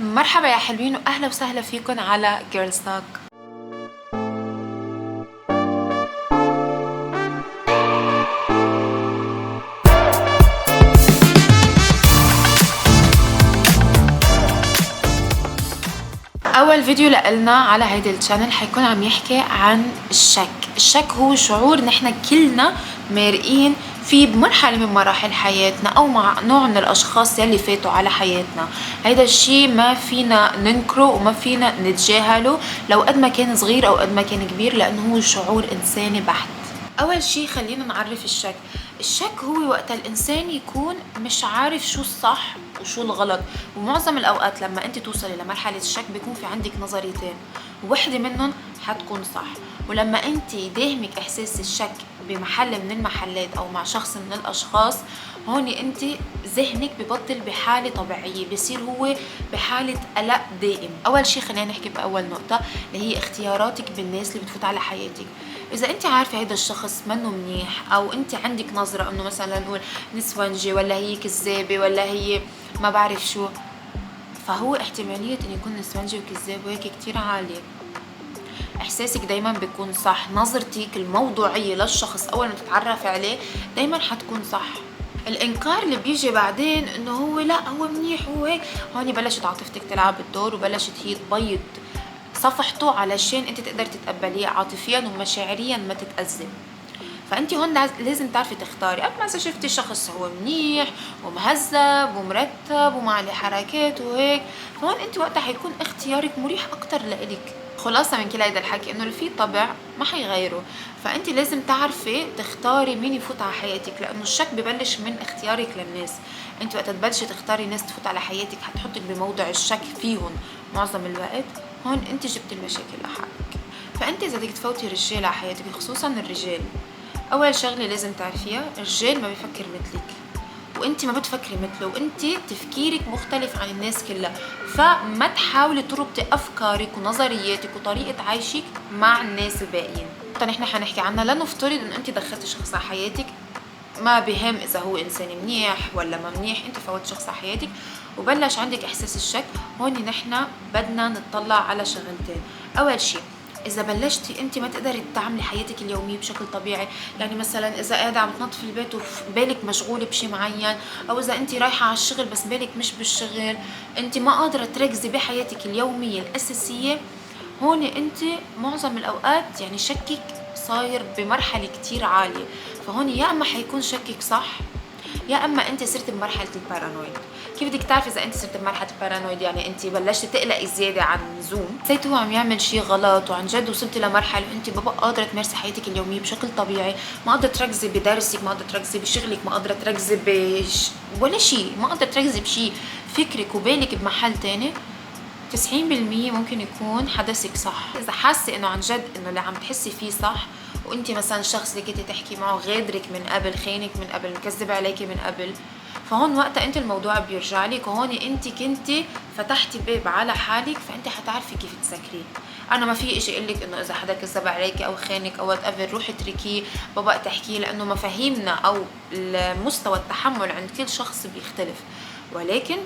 مرحبا يا حلوين واهلا وسهلا فيكم على جيرلز توك. اول فيديو لنا على هيدا الشانل حيكون عم يحكي عن الشك هو شعور نحن كلنا مارقين فيه بمرحلة من مراحل حياتنا او مع نوع من الاشخاص يلي فاتوا على حياتنا. هيدا الشيء ما فينا ننكره وما فينا نتجاهله لو قد ما كان صغير او قد ما كان كبير، لانه هو شعور انساني بحت. اول شيء خلينا نعرف الشك هو وقت الانسان يكون مش عارف شو الصح وشو الغلط. ومعظم الاوقات لما انت توصلي لمرحله الشك بيكون في عندك نظريتين، وحده منهم حتكون صح. ولما انت يداهمك احساس الشك بمحل من المحلات او مع شخص من الاشخاص، هون انت ذهنك ببطل بحاله طبيعيه، بصير هو بحاله قلق دائم. اول شيء خلينا نحكي باول نقطه اللي هي اختياراتك بالناس اللي بتفوت على حياتك. اذا انت عارفه هيدا الشخص منه منيح، او انت عندك نظره انه مثلا نقول نسونجي ولا هي كذابه ولا هي ما بعرف شو، فهو احتماليه انه يكون نسونجي وكذاب وهيك كتير عاليه. احساسك دايما بيكون صح، نظرتك الموضوعيه للشخص اول ما تتعرفي عليه دايما حتكون صح. الانكار اللي بيجي بعدين انه هو لا هو منيح هو هيك، هون بلشت عاطفتك تلعب الدور وبلشت هي تبيض صفحته علشان انت تقدر تتقبليه عاطفيا ومشاعريا ما تتأزم. فانت هون لازم تعرفي تختاري. اما اذا شفتي شخص هو منيح ومهذب ومرتب وما عليه حركات وهيك، فهون انت وقتها حيكون اختيارك مريح اكتر لإلك. خلاصة من كل هيدا الحكي انه اللي فيه طبع ما حيغيره، فانت لازم تعرفي تختاري مين يفوت على حياتك، لانه الشك ببلش من اختيارك للناس. انت وقت تبلشي تختاري ناس تفوت على حياتك حتحطك بموضع الشك فيهم معظم الوقت، هون انت جبتي المشاكل لحالك. فانت اذا بدك تفوتي رجال على حياتك، خصوصا الرجال، اول شغله لازم تعرفيها الرجال ما بيفكر مثلك وانت ما بتفكري مثله، وانت تفكيرك مختلف عن الناس كلها. فما تحاولي تربطي افكارك ونظرياتك وطريقه عيشك مع الناس الباقيين. نحن حنحكي عنها. لنفترض انه انت دخلتي شخص على حياتك، ما بهم اذا هو انسان منيح ولا ما منيح، انت فوت شخص على حياتك وبلش عندك احساس الشك. هون نحن بدنا نطلع على شغلتين. اول شيء اذا بلشتي انت ما تقدري تعملي حياتك اليوميه بشكل طبيعي، يعني مثلا اذا قاعده عم تنظفي البيت وبالك مشغوله بشيء معين، او اذا انت رايحه على الشغل بس بالك مش بالشغل، انت ما قادره تركزي بحياتك اليوميه الاساسيه، هون انت معظم الاوقات يعني شكك صاير بمرحله كتير عاليه. فهون يا اما حيكون شكك صح، يا اما انت صرت بمرحله البارانويد. كيف بدك تعرفي اذا انت صرت بمرحله البارانويد؟ يعني انت بلشتي تقلقي زياده عن اللزوم، حسيتي هو عم يعمل شيء غلط وعن جد وصلتي لمرحله انت ما بقى قادره تمارسي حياتك اليوميه بشكل طبيعي، ما قادره تركزي بدرسك، ما قادره تركزي بشغلك، ما قادره تركزي ولا شيء، ما قادره تركزي بشيء، فكرك وبالك بمحل تاني، 90% ممكن يكون حدثك صح. اذا حاسه انه عن جد انه اللي عم تحسي فيه صح، وانت مثلا الشخص اللي كنتي تحكي معه غادرك من قبل، خانك من قبل، مكذب عليكي من قبل، فهون وقتها انت الموضوع بيرجع لك، وهون انت كنتي فتحتي باب على حالك، فانت حتعرفي كيف تسكريه. انا ما في اشي اقول لك انه اذا حدا كذب عليكي او خانك او وات ايفر روحي اتركيه، بابا تحكيه، لانه مفاهيمنا او مستوى التحمل عند كل شخص بيختلف. ولكن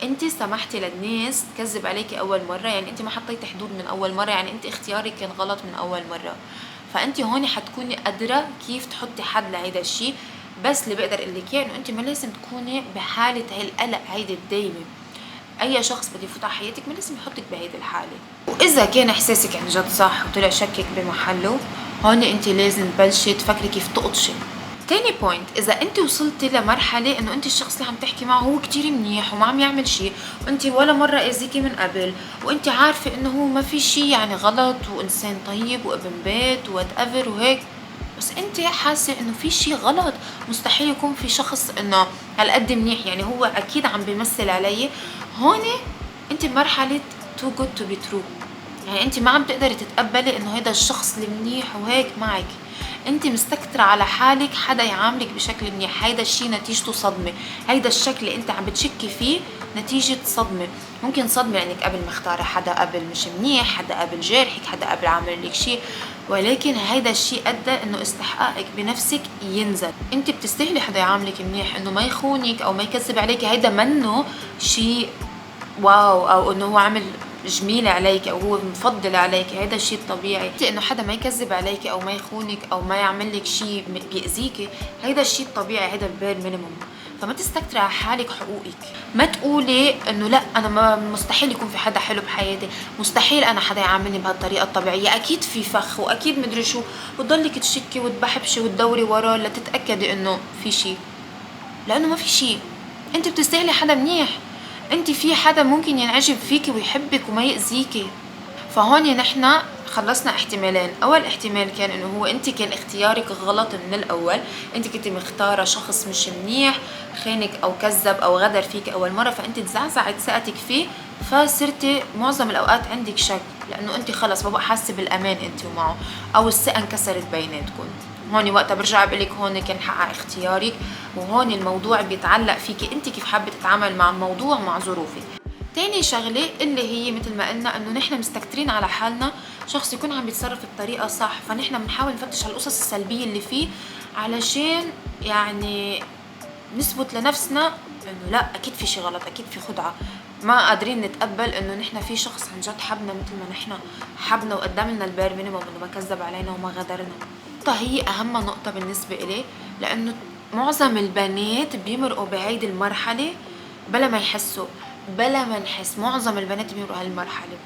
انت سمحتي للناس تكذب عليكي اول مره، يعني انت ما حطيتي حدود من اول مره، يعني انت اختيارك كان غلط من اول مره. فانت هون حتكوني قادره كيف تحطي حد لهيدا الشيء. بس اللي بقدر اقول لك انه انت ما لازم تكوني بحاله هالقلق هيدي الدايمه. اي شخص بده يفوت على حياتك ما لازم يحطك بهيدي الحاله. واذا كان احساسك عن جد صح وطلع شكك بمحله، هون انت لازم تبلشي تفكري كيف تقطشي. تاني بوينت، اذا انت وصلتي لمرحله انه انت الشخص اللي عم تحكي معه هو كتير منيح وما عم يعمل شيء، وانت ولا مره اذيكي من قبل، وانت عارفه انه هو ما في شيء يعني غلط وانسان طيب وابن بيت وات ايفر وهيك، بس انت حاسه انه في شيء غلط، مستحيل يكون في شخص انه هالقد منيح، يعني هو اكيد عم بيمثل علي، هون انت بمرحله تو جود تو بي ترو. يعني انت ما عم تقدري تتقبلي انه هذا الشخص المنيح وهيك معك، انت مستكترة على حالك حدا يعاملك بشكل منيح. هيدا الشيء نتيجته صدمة، هيدا الشكل اللي انت عم بتشكي فيه نتيجة صدمة. ممكن صدمة لانك قبل مختارة حدا قبل مش منيح، حدا قبل جارحك، حدا قبل عامل لك شيء، ولكن هيدا الشيء ادى انه استحقاقك بنفسك ينزل. انت بتستاهلي حدا يعاملك منيح، انه ما يخونك او ما يكذب عليك، هيدا منه شيء واو، او انه هو عمل جميل عليك او هو مفضل عليك، هذا الشيء الطبيعي. انه حدا ما يكذب عليك او ما يخونك او ما يعمل لك شيء بيأذيك، هذا الشيء الطبيعي، هذا البير مينيموم. فما تستكتري على حالك حقوقك. ما تقولي انه لا انا ما مستحيل يكون في حدا حلو بحياتي، مستحيل انا حدا يعاملني بهالطريقه الطبيعيه، اكيد في فخ واكيد مدري شو، وتضلك تشكي وتبحبشي وتدوري وراه لتتاكدي انه في شيء، لانه ما في شيء. انت بتستاهلي حدا منيح، انت في حدا ممكن ينعجب فيكي ويحبك وما يأذيكي. فهون نحن خلصنا احتمالين. اول احتمال كان انه هو انت كان اختيارك غلط من الاول، انت كنت مختاره شخص مش منيح، خانك او كذب او غدر فيك اول مره، فانت تزعزعت ثقتك فيه، فصرتي معظم الاوقات عندك شك، لانه انت خلص ما بقى حاسه بالامان انت ومعه، او الثقه انكسرت بيناتكم. هون وقتها برجع بقول لك هون كان حق اختيارك، وهون الموضوع بيتعلق فيكي انت كيف حابه تتعامل مع الموضوع مع ظروفك. تاني شغله اللي هي مثل ما قلنا انه نحن مستكترين على حالنا شخص يكون عم بيتصرف بطريقه صح، فنحن بنحاول نفتش على القصص السلبيه اللي فيه علشان يعني نثبت لنفسنا انه لا اكيد في شيء غلط، اكيد في خدعه. ما قادرين نتقبل انه نحن في شخص عن جد حبنا مثل ما نحن حبنا وقدم لنا البير مينيموم، انه ما كذب علينا وما غدرنا. النقطه هي اهم نقطه بالنسبه إلي، لانه معظم البنات بيمرقوا بهيدي المرحله بلا ما يحسوا، بلا ما نحس. معظم البنات بيمرقوا هالمرحله.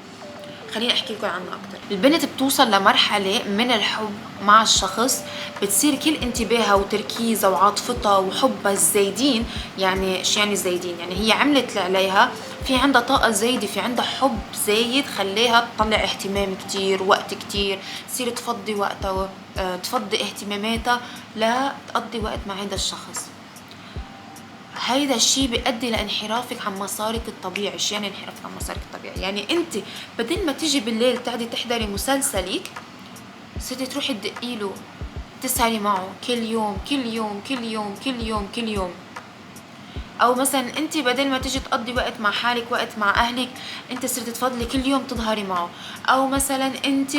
خليني احكي لكم عنها اكثر. البنت بتوصل لمرحله من الحب مع الشخص بتصير كل انتباهها وتركيزها وعاطفتها وحبها الزايدين. يعني ايش يعني زايدين؟ يعني هي عملت اللي عليها، في عندها طاقه زايده، في عندها حب زايد خليها تطلع اهتمام كتير، وقت كتير، تصير تفضي وقتها، تفضي اهتماماتها لتقضي وقت مع هذا الشخص. هيدا الشيء بيؤدي لانحرافك عن مسارك الطبيعي. شو يعني انحرافك عن مسارك الطبيعي؟ يعني انت بدل ما تيجي بالليل تقعدي تحضري مسلسلك، صرتي تروحي تدقي له، تسهري معه كل يوم كل يوم كل يوم كل يوم كل يوم. او مثلا انت بدل ما تيجي تقضي وقت مع حالك، وقت مع اهلك، انت صرتي تفضلي كل يوم تظهري معه. او مثلا انت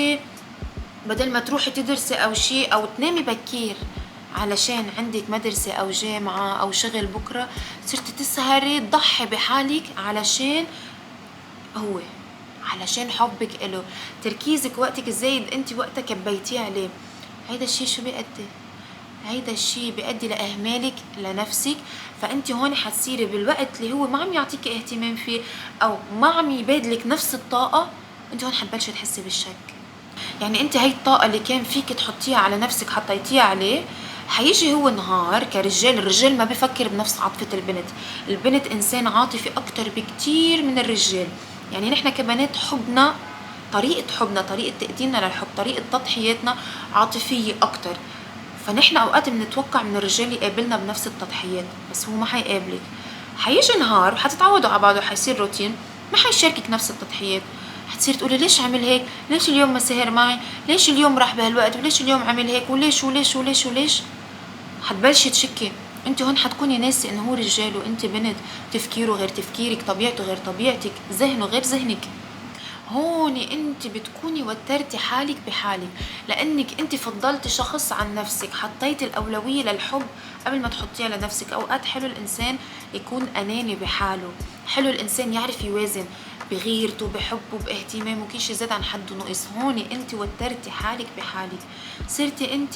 بدل ما تروحي تدرسي او شيء او تنامي بكير علشان عندك مدرسة أو جامعة أو شغل بكرة، صرتي تسهري تضحي بحالك علشان هو، علشان حبك إله، تركيزك وقتك الزايد انت وقتها كبيتيه عليه. هيدا الشي شو بيأدي؟ هيدا الشي بيأدي لإهمالك لنفسك. فانت هون حتصيري بالوقت اللي هو ما عم يعطيك اهتمام فيه او ما عم يبادلك نفس الطاقة، انت هون حتبلشي تحسي بالشك. يعني انت هاي الطاقة اللي كان فيك تحطيها على نفسك حطيتيها عليه، حيجي هو نهار كرجال، الرجال ما بفكر بنفس عاطفة البنت. البنت إنسان عاطفي أكتر بكتير من الرجال. يعني نحن كبنات حبنا، طريقة حبنا، طريقة تقديمنا للحب، طريقة تضحياتنا عاطفية أكتر. فنحن أوقات بنتوقع من الرجال يقابلنا بنفس التضحيات، بس هو ما حيقابلك. حيجي نهار وحتتعودوا على بعض وحيصير روتين، ما حيشاركك نفس التضحيات. حتصير تقولي ليش عمل هيك، ليش اليوم ما سهر معي، ليش اليوم راح بهالوقت، وليش اليوم عمل هيك، وليش وليش وليش وليش. حتبلشي تشكي. انت هون حتكوني ناسي انه هو رجال وانت بنت، تفكيره غير تفكيرك، طبيعته غير طبيعتك، ذهنه غير ذهنك. هون انت بتكوني وترتي حالك بحالك، لانك انت فضلتي شخص عن نفسك، حطيتي الاولويه للحب قبل ما تحطيها لنفسك. اوقات حلو الانسان يكون اناني بحاله، حلو الانسان يعرف يوازن بغيرته، بحبه، باهتمامه، كيش يزيد عن حده نقص. هون انت وترتي حالك بحالك، صرتي انت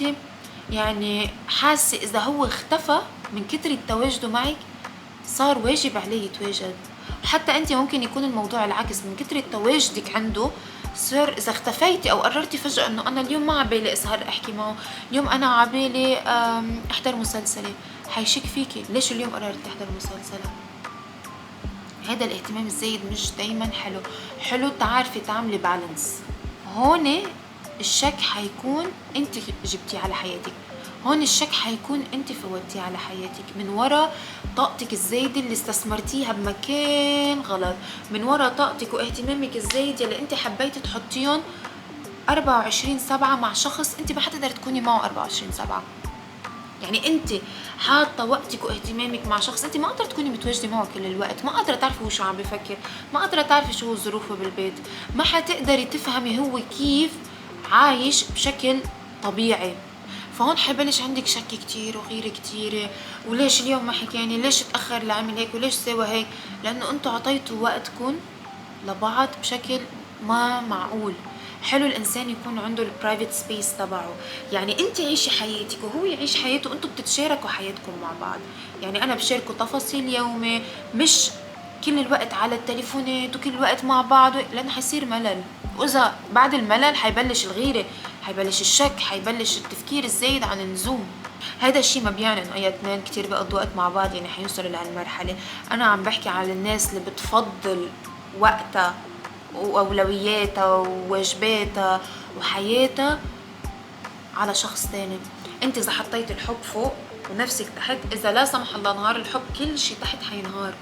يعني حاسه اذا هو اختفى من كتر تواجده معك صار واجب عليه يتواجد. وحتى انت ممكن يكون الموضوع العكس، من كتر تواجدك عنده صار اذا اختفيتي او قررتي فجأة انه انا اليوم ما عبالي اسهر احكي معه، اليوم انا عبالي احضر مسلسلة، حيشك فيكي ليش اليوم قررت تحضر مسلسلة. هذا الاهتمام الزايد مش دايما حلو. حلو تعرفي تعملي بالانس. هون الشك حيكون انت جبتيه على حياتك، هون الشك حيكون انت فوتيه على حياتك من ورا طاقتك الزايدة اللي استثمرتيها بمكان غلط، من ورا طاقتك واهتمامك الزايد اللي انت حبيتي تحطيهم 24/7 مع شخص انت ما حتقدر تكوني معه 24/7. يعني انت حاطه وقتك واهتمامك مع شخص انت ما قادره تكوني متواجده معه كل الوقت، ما قادره تعرفي هو شو عم بفكر، ما قادره تعرفي شو ظروفه بالبيت، ما حتقدري تفهمي هو كيف عايش بشكل طبيعي. فهون حيبلش عندك شك كتير وغيرة كتيرة، وليش اليوم ما حكياني، ليش تأخر لعمل هيك، وليش سوى هيك، لأنه انتوا عطيتوا وقتكم لبعض بشكل ما معقول. حلو الانسان يكون عنده البرايفت سبيس تبعه، يعني انت عيشي حياتك وهو يعيش حياته، انتوا بتتشاركوا حياتكم مع بعض. يعني انا بشاركه تفاصيل يومي، مش كل الوقت على التليفونات وكل الوقت مع بعض، لانه حيصير ملل. واذا بعد الملل حيبلش الغيرة، حيبلش الشك، حيبلش التفكير الزايد عن اللزوم. هذا الشيء ما بيعني انه اي اثنين كتير بيقضوا وقت مع بعض يعني حيوصلوا لهالمرحلة. انا عم بحكي على الناس اللي بتفضل وقتها واولوياتها وواجباتها وحياتها على شخص تاني. انت اذا حطيت الحب فوق ونفسك تحت، اذا لا سمح الله نهار الحب كل شيء تحت حينهار.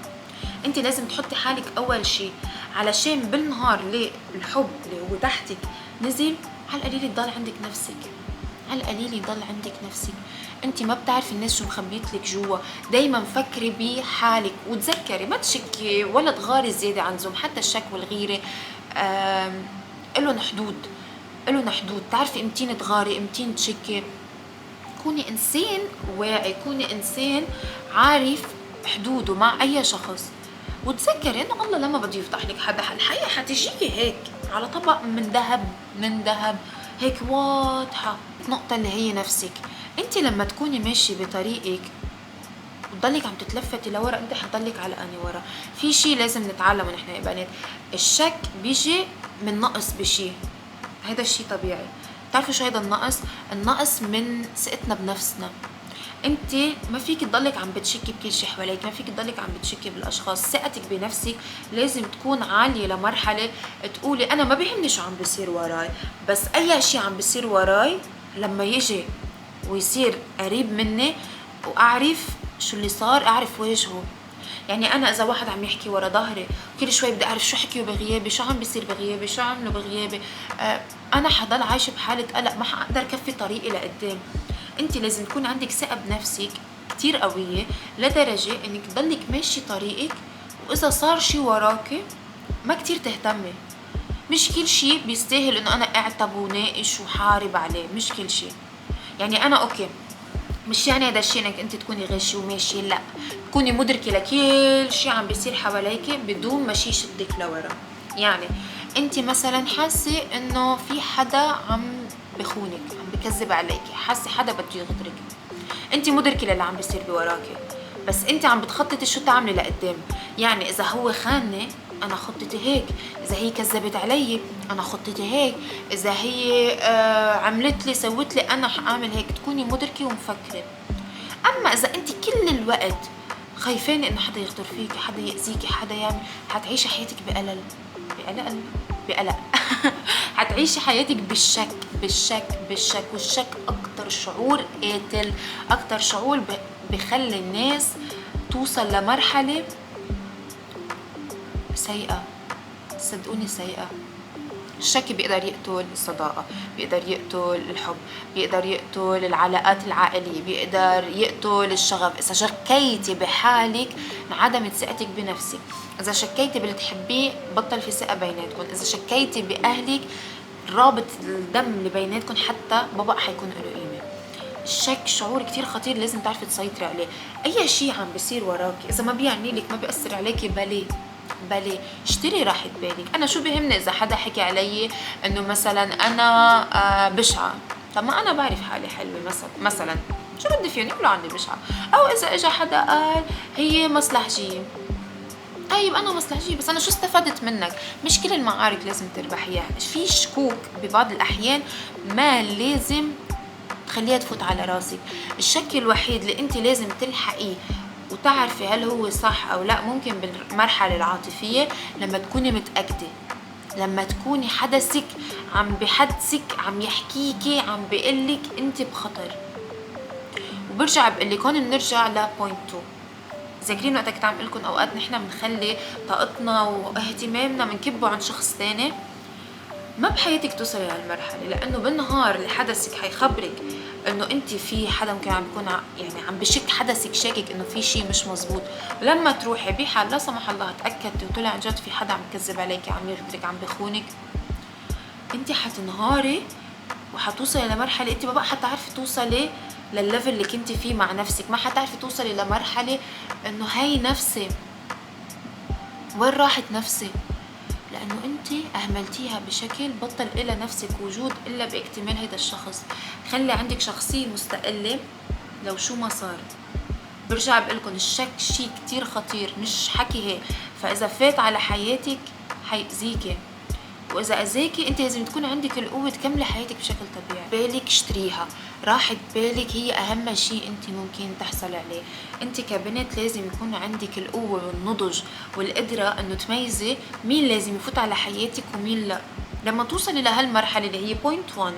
انت لازم تحطي حالك اول شيء، علشان بالنهار اللي الحب اللي هو تحتك نزل، على القليل يضل عندك نفسك، على القليل يضل عندك نفسك. انت ما بتعرفي الناس شو مخبيتلك جوا. دايما فكري بحالك وتذكري ما تشكي ولا تغاري زيادة عن زوم. حتى الشك والغيرة إلهم حدود، إلهم حدود. تعرفي امتين تغاري، امتين تشكي. كوني انسان واعي، كوني انسان عارف حدوده مع اي شخص. وتذكري انه الله لما بده يفتح لك حدا، الحياة حتجيكي هيك على طبق من ذهب، من ذهب هيك واضحة. نقطة اللي هي نفسك. انت لما تكوني ماشي بطريقك وتضلك عم تتلفتي لورا، انت حتضلك علقانة ورا. في شيء لازم نتعلمه نحن يا بنات، الشك بيجي من نقص بشيء، هذا الشيء طبيعي. تعرفوا شو هيدا النقص؟ النقص من ثقتنا بنفسنا. انت ما فيك تضلك عم بتشكي بكل شيء حواليك، ما فيك تضلك عم بتشكي بالاشخاص. ثقتك بنفسك لازم تكون عاليه لمرحله تقولي انا ما بيهمني شو عم بيصير وراي، بس اي شيء عم بيصير وراي لما يجي ويصير قريب مني واعرف شو اللي صار، اعرف واجهه. يعني انا اذا واحد عم يحكي ورا ظهري كل شوي بدي اعرف شو حكيه بغيابي، شو عم بيصير بغيابي، شو عمله بغيابي، انا حضل عايشه بحاله قلق، ما حقدر كفي طريقي لقدام. انت لازم تكون عندك ثقه بنفسك كتير قويه لدرجه انك تضلك ماشي طريقك، واذا صار شي وراكي ما كتير تهتمي. مش كل شي بيستاهل انه انا اعتب وناقش وحارب عليه، مش كل شي. يعني انا اوكي، مش يعني هذا الشيء انك انت تكوني غشي وماشي، لا، تكوني مدركه لكل شيء عم بيصير حواليك بدون ما شيء يشدك لورا. يعني انت مثلا حاسه انه في حدا عم بخونك، عم بكذب عليكي، حاسه حدا بده يغدرك، انت مدركه للي عم بيصير بوراكي، بس انت عم بتخططي شو تعملي لقدام. يعني اذا هو خانني انا خطتي هيك، اذا هي كذبت علي انا خطتي هيك، اذا هي عملت لي سوت لي انا حاعمل هيك. تكوني مدركه ومفكره. اما اذا انت كل الوقت خايفين انه حدا يغدر فيكي، حدا يأذيكي، حدا يعمل، حتعيشي حياتك بقلق حتعيشي حياتك بالشك بالشك بالشك. والشك اكتر شعور قاتل، اكتر شعور بخلي الناس توصل لمرحلة سيئة. صدقوني سيئة. الشك بيقدر يقتل الصداقة، بيقدر يقتل الحب، بيقدر يقتل العلاقات العائلية، بيقدر يقتل الشغف. إذا شكيتي بحالك انعدمت ثقتك بنفسك. إذا شكيتي باللي تحبيه بطل في ثقة بيناتكم. إذا شكيتي بأهلك رابط الدم اللي بيناتكم حتى بابا حيكون له قيمة. الشك شعور كتير خطير، لازم تعرفي تسيطري عليه. أي شيء عم بيصير وراكي إذا ما بيعني لك، ما بيأثر عليكي، بلي اشتري راحة بالك. انا شو بيهمني اذا حدا حكي علي انه مثلا انا بشعة، طب ما انا بعرف حالي حلوة مثلا شو بدي فيهم يقولوا عني بشعة. او اذا اجى حدا قال هي مصلحجية، طيب انا مصلحجية بس انا شو استفدت منك؟ مش كل المعارك لازم تربحيها. في شكوك ببعض الاحيان ما لازم تخليها تفوت على راسك. الشك الوحيد اللي انت لازم تلحقيه وتعرفي هل هو صح او لا ممكن بالمرحلة العاطفية، لما تكوني متأكدة، لما تكوني حدثك عم بحدثك، عم يحكيكي، عم بيقلك انت بخطر. وبرجع بقلك هون بنرجع لبوينت 2. ذاكرين وقتها كنت عم قلكن اوقات نحن بنخلي طاقتنا واهتمامنا بنكبه عن شخص تاني. ما بحياتك توصلي لهالمرحله، لانه بالنهار اللي حدثك حيخبرك انه انت في حدا ممكن عم بيكون يعني عم بشك حدثك، شاكك انه في شيء مش مزبوط. ولما تروحي بحال لا سمح الله تاكدتي وطلع عن جد في حدا عم يكذب عليكي، عم يغدرك، عم بخونك، انت حتنهاري وحتوصلي لمرحلة انت ما بقى حتعرفي توصلي للليفل اللي كنتي فيه مع نفسك، ما حتعرفي توصلي لمرحلة انه هاي نفسي، وين راحت نفسي؟ لانه انت اهملتيها بشكل بطل إلها نفسك وجود الا باكتمال هيدا الشخص. خلي عندك شخصية مستقلة لو شو ما صار. برجع بقلكن الشك شي كتير خطير، مش حكي هيك. فاذا فات على حياتك حيأذيكي، واذا اذاكي انت لازم تكون عندك القوه تكملي حياتك بشكل طبيعي. بالك اشتريها، راحة بالك هي اهم شيء انت ممكن تحصلي عليه. انت كبنت لازم يكون عندك القوه والنضج والقدره انه تميزي مين لازم يفوت على حياتك ومين لا. لما توصلي لهالمرحله اللي هي بوينت 1،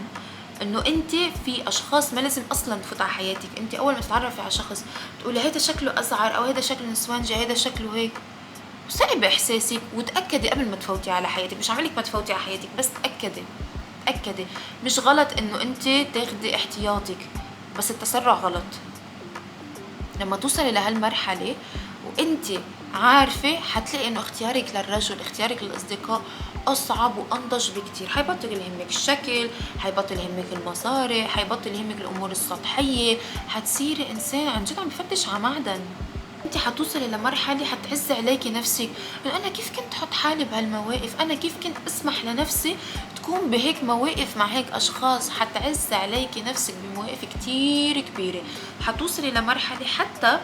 انه انت في اشخاص ما لازم اصلا تفوت على حياتك. انت اول ما تتعرفي على شخص تقولي هيدا شكله ازعر، او هيدا شكله نسوانجي، هيدا شكله هيك، وثقي باحساسك وتاكدي قبل ما تفوتي على حياتك. مش عملك ما تفوتي على حياتك، بس تاكدي. مش غلط انه انت تاخدي احتياطك، بس التسرع غلط. لما توصلي لهالمرحله وانت عارفه، حتلاقي انه اختيارك للرجل، اختيارك للاصدقاء اصعب وانضج بكتير. حيبطل يهمك الشكل، حيبطل يهمك المصاري، حيبطل يهمك الامور السطحيه، حتصيري انسان عن جد عم بفتش على معدن. انت حتوصلي لمرحله حتعزي عليكي نفسك، انه انا كيف كنت احط حالي بهالمواقف، انا كيف كنت اسمح لنفسي تكون بهيك مواقف مع هيك اشخاص. حتعزي عليكي نفسك بمواقف كتير كبيره. حتوصلي لمرحله حتى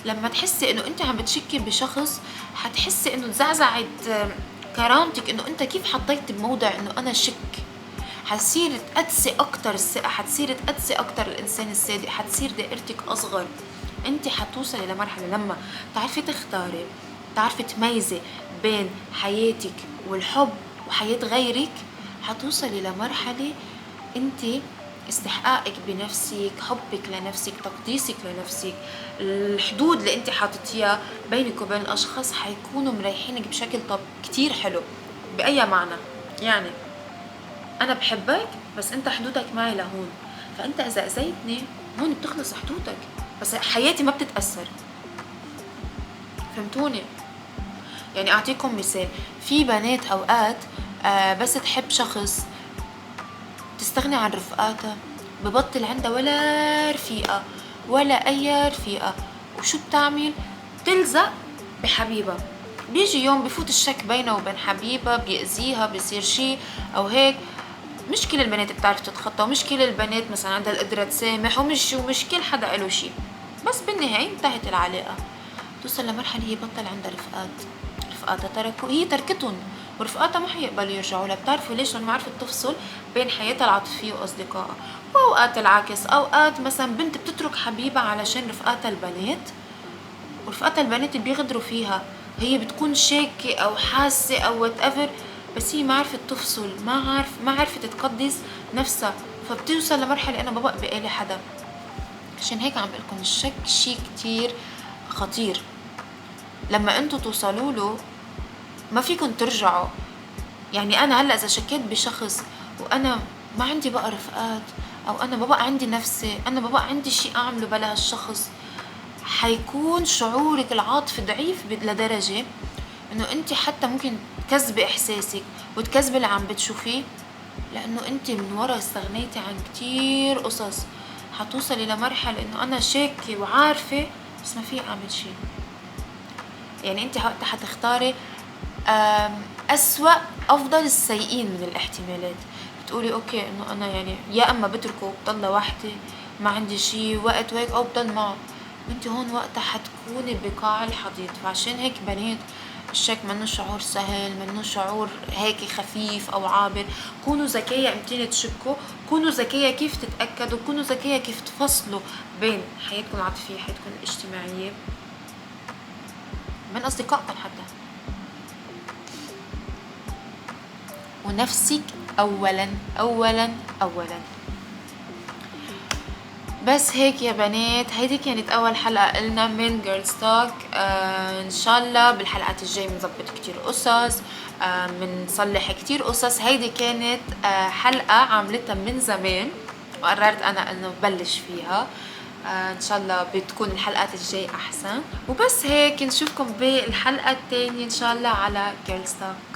لما تحسي انه انت عم بتشكي بشخص، حتحسي انه تزعزعت كرامتك، انه انت كيف حطيت بموضع انه انا شك. حتصير تقدسي اكتر الثقه، حتصير تقدسي اكتر الانسان الصادق، حتصير دائرتك اصغر. انت حتوصلي لمرحله لما تعرفي تختاري، تعرفي تميزي بين حياتك والحب وحياه غيرك. حتوصلي لمرحله انت استحقاقك بنفسك، حبك لنفسك، تقديسك لنفسك، الحدود اللي انت حاطتيها بينك وبين الاشخاص حيكونوا مريحينك بشكل كتير حلو. باي معنى؟ يعني انا بحبك بس انت حدودك معي لهون، فانت اذا اذيتني هون بتخلص حدودك، بس حياتي ما بتتاثر. فهمتوني؟ يعني اعطيكم مثال، في بنات اوقات بس تحب شخص تستغني عن رفقاتها، ببطل عندها ولا رفيقه ولا اي رفيقه. وشو بتعمل؟ بتلزق بحبيبها. بيجي يوم بفوت الشك بينها وبين حبيبها، بيأذيها، بيصير شي او هيك. مش كل البنات بتعرف تتخطى، ومش كل البنات مثلا عندها القدرة تسامح، ومش كل حدا له شي. بس بالنهاية انتهت العلاقة. توصل لمرحلة هي بطل عندها رفقاتها تركوا، هي تركتهم، ورفقاتها ما حيقبلوا يرجعوا لها. بتعرفوا ليش؟ لأنه ما عرفت تفصل بين حياتها العاطفية وأصدقائها. وأوقات العكس، أوقات مثلا بنت بتترك حبيبها علشان رفقاتها البنات، ورفقاتها البنات بيغدروا فيها. هي بتكون شاكة أو حاسة أو whatever، بس هي ما عرفت تفصل، ما عرفت تقدس نفسها. فبتوصل لمرحلة أنا ما بقى بقالي حدا. عشان هيك عم بقلكم الشك شي كتير خطير. لما انتوا توصلوا له ما فيكن ترجعوا. يعني أنا هلأ إذا شكيت بشخص وأنا ما عندي بقى رفقات، أو أنا ما بقى عندي نفسي، أنا ما بقى عندي شي أعمله بلا هالشخص، حيكون شعورك العاطفي ضعيف لدرجة انه انت حتى ممكن تكذبي احساسك وتكذبي اللي عم بتشوفيه، لانه انت من ورا استغنيتي عن كتير قصص. حتوصلي لمرحلة انه انا شاكة وعارفة بس ما في اعمل شي. يعني انت وقتها حتختاري اسوأ افضل السيئين من الاحتمالات. بتقولي اوكي انه انا يعني يا اما بتركه وبضل وحدي ما عندي شي وقت وهيك، او بضل معه. وانت هون وقتها حتكوني بقاع الحضيض. فعشان هيك بنات، الشك منه شعور سهل، منه شعور هيك خفيف او عابر. كونوا ذكية امتى تشكوا، كونوا ذكية كيف تتأكدوا، كونوا ذكية كيف تفصلوا بين حياتكم العاطفية، حياتكم الاجتماعية، من اصدقائكم حتى. ونفسك اولا اولا اولا. بس هيك يا بنات، هيدي كانت اول حلقة قلنا من جيرلز توك. ان شاء الله بالحلقات الجاي بنظبط كتير قصص، بنصلح كتير قصص. هيدي كانت حلقة عملتها من زمان وقررت انا انه ببلش فيها. ان شاء الله بتكون الحلقات الجاي احسن. وبس هيك، نشوفكم بالحلقة التانية ان شاء الله على جيرلز توك.